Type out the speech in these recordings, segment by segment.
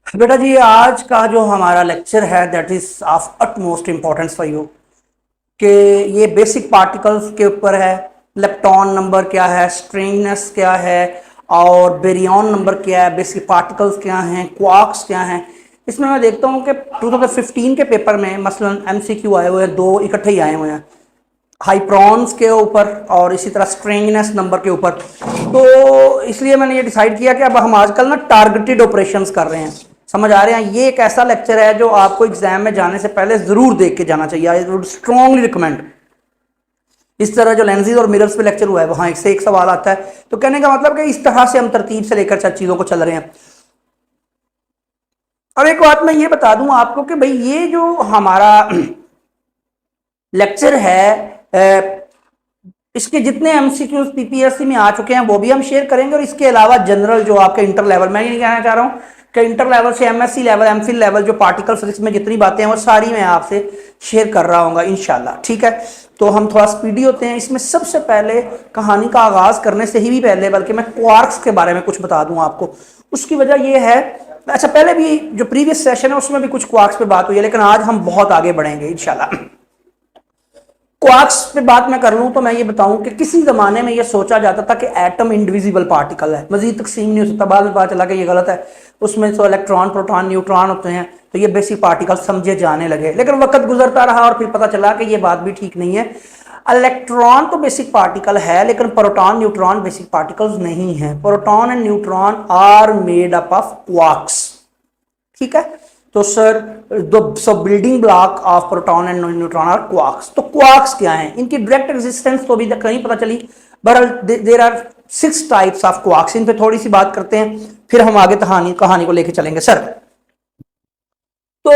बेटा जी, आज का जो हमारा लेक्चर है that is of utmost importance for you कि ये बेसिक पार्टिकल्स के ऊपर है। लेप्टॉन नंबर क्या है, स्ट्रिंगनेस क्या है, और बेरियन नंबर क्या है, बेसिक पार्टिकल्स क्या हैं, क्वार्क्स क्या हैं। इसमें मैं देखता हूँ कि 2015 के पेपर में मसलन एमसीक्यू आए हुए हैं, दो इकट्ठे ही आए हुए हैं, हाइप्रॉन्स के ऊपर और इसी तरह स्ट्रिंगनेस नंबर के ऊपर। तो इसलिए मैंने ये डिसाइड किया कि अब हम आजकल ना टारगेटेड ऑपरेशंस कर रहे हैं। समझ आ रहे हैं? ये एक ऐसा लेक्चर है जो आपको एग्जाम में जाने से पहले जरूर देख के जाना चाहिए। I would strongly recommend. इस तरह जो लेंसेज और मिरर्स पे लेक्चर हुआ है वहां एक से एक सवाल आता है, तो कहने का मतलब कि इस तरह से हम तरतीब से लेकर चीजों को चल रहे हैं। अब एक बात मैं ये बता दूं आपको कि भाई ये जो हमारा लेक्चर है, इसके जितने एमसीक्यूज पीपीएससी में आ चुके हैं वो भी हम शेयर करेंगे, और इसके अलावा जनरल जो आपके इंटर लेवल, मैं ये नहीं कहना चाह रहा हूं कि इंटर लेवल से एमएससी लेवल, एमफिल लेवल, जो पार्टिकल फिजिक्स में जितनी बातें हैं वो सारी मैं आपसे शेयर कर रहा हूँ इंशाल्लाह। ठीक है, तो हम थोड़ा स्पीडी होते हैं इसमें। सबसे पहले कहानी का आगाज करने से ही भी पहले बल्कि मैं क्वार्क्स के बारे में कुछ बता दूं आपको। उसकी वजह यह है, अच्छा पहले भी जो प्रीवियस सेशन है उसमें भी कुछ क्वार्क्स पे बात हुई है, लेकिन आज हम बहुत आगे बढ़ेंगे इंशाल्लाह। क्वार्क्स पे बात मैं कर लूं तो मैं ये बताऊं कि किसी जमाने में ये सोचा जाता था कि एटम इंडिविजिबल पार्टिकल है, मजीद तकसीम नहीं हो सकता। बाद में पता चला कि ये गलत है, उसमें तो इलेक्ट्रॉन, प्रोटॉन, न्यूट्रॉन होते हैं, तो ये बेसिक पार्टिकल समझे जाने लगे। लेकिन वक्त गुजरता रहा और फिर पता चला कि ये बात भी ठीक नहीं है। इलेक्ट्रॉन तो बेसिक पार्टिकल है, लेकिन प्रोटॉन, न्यूट्रॉन बेसिक पार्टिकल्स नहीं है। Proton and neutron are made up of quarks. ठीक है, तो sir so building block of proton and neutron are quarks. तो क्वार्क्स क्या हैं, इनकी डायरेक्ट एग्जिस्टेंस तो अभी तक नहीं पता चली। बहरहाल there are 6 types of quarks. इन पे थोड़ी सी बात करते हैं, फिर हम आगे कहानी को लेके चलेंगे सर। तो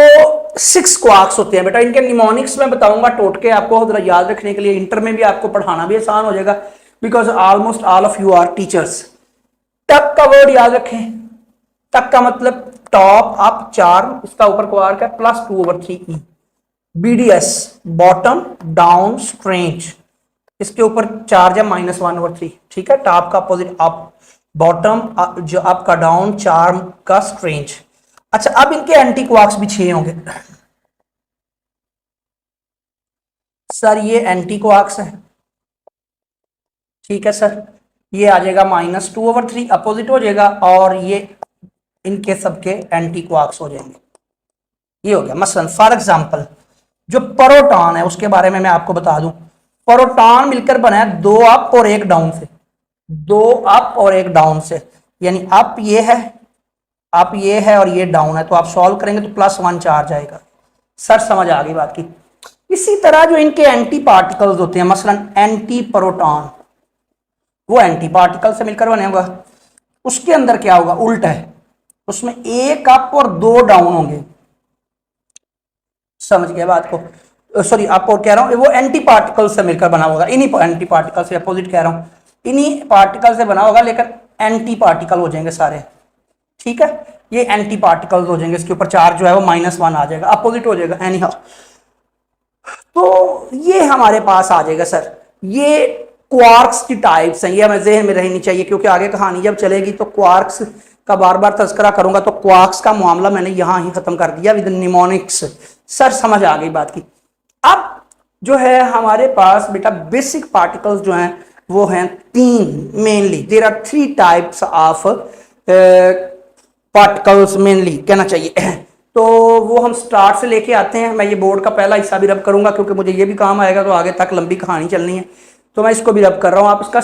6 क्वार्क्स होते हैं बेटा। इनके निमोनिक्स में बताऊंगा, टोटके आपको जरा याद रखने के लिए, इंटर में भी आपको पढ़ाना भी आसान हो जाएगा, because almost all of you are teachers. टक का वर्ड याद रखें। टक का मतलब टॉप अप 4, इसका ऊपर क्वार्क है, +2/3 बीडीएस बॉटम डाउन स्ट्रेंज, इसके ऊपर चार्ज है -1/3। ठीक है, टॉप का अपोजिट अप, बॉटम जो अप का डाउन, चार्म का स्ट्रेंज। अच्छा, अब इनके एंटी क्वार्क्स भी 6 होंगे सर। ये एंटी क्वार्क्स है, ठीक है सर। ये आ जाएगा -2/3, अपोजिट हो जाएगा, और ये इनके सबके एंटी क्वार्क्स हो जाएंगे। ये हो गया। मसलन फॉर एग्जांपल जो प्रोटॉन है उसके बारे में मैं आपको बता दूं। प्रोटॉन मिलकर बना है 2 अप और 1 डाउन से, 2 अप और 1 डाउन से, यानी अप ये है, अप ये है और ये डाउन है। तो आप सॉल्व करेंगे तो +1 चार्ज आएगा। सर समझ आ गई बात की। इसी तरह जो इनके एंटी पार्टिकल्स होते हैं, मसलन एंटी प्रोटॉन, वो एंटी पार्टिकल से मिलकर बने होगा। उसके अंदर क्या होगा, उल्टा है, उसमें 1 अप और 2 डाउन होंगे। समझ गया बात को? सॉरी, अप और कह रहा हूं, वो एंटी पार्टिकल से मिलकर बना होगा। इन्हीं एंटी पार्टिकल से, अपोजिट कह रहा हूं, इन्हीं पार्टिकल से बना होगा, लेकिन एंटी पार्टिकल हो जाएंगे सारे। ठीक है, ये एंटी पार्टिकल्स हो जाएंगे, इसके ऊपर चार्ज जो है वो -1 आ जाएगा, अपोजिट हो जाएगा एनी हाउ। तो ये हमारे पास आ जाएगा सर। ये क्वार्क्स की टाइप्स हैं, ये हमें ज़हन में रहनी चाहिए, क्योंकि आगे कहानी जब चलेगी तो क्वार्क्स का बार बार तस्करा करूंगा। तो क्वार्क्स का मामला मैंने यहां ही खत्म कर दिया विद निमोनिक्स। सर समझ आ गई बात की। अब जो है हमारे पास बेटा बेसिक पार्टिकल्स जो हैं वो हैं 3 mainly. There are 3 types of particles mainly कहना चाहिए। तो वो हम स्टार्ट से लेके आते हैं। मैं ये बोर्ड का पहला हिस्सा भी रब करूंगा, क्योंकि मुझे ये भी काम आएगा, तो आगे तक लंबी कहानी चलनी है, तो मैं इसको भी रब कर रहा हूं। आप इसका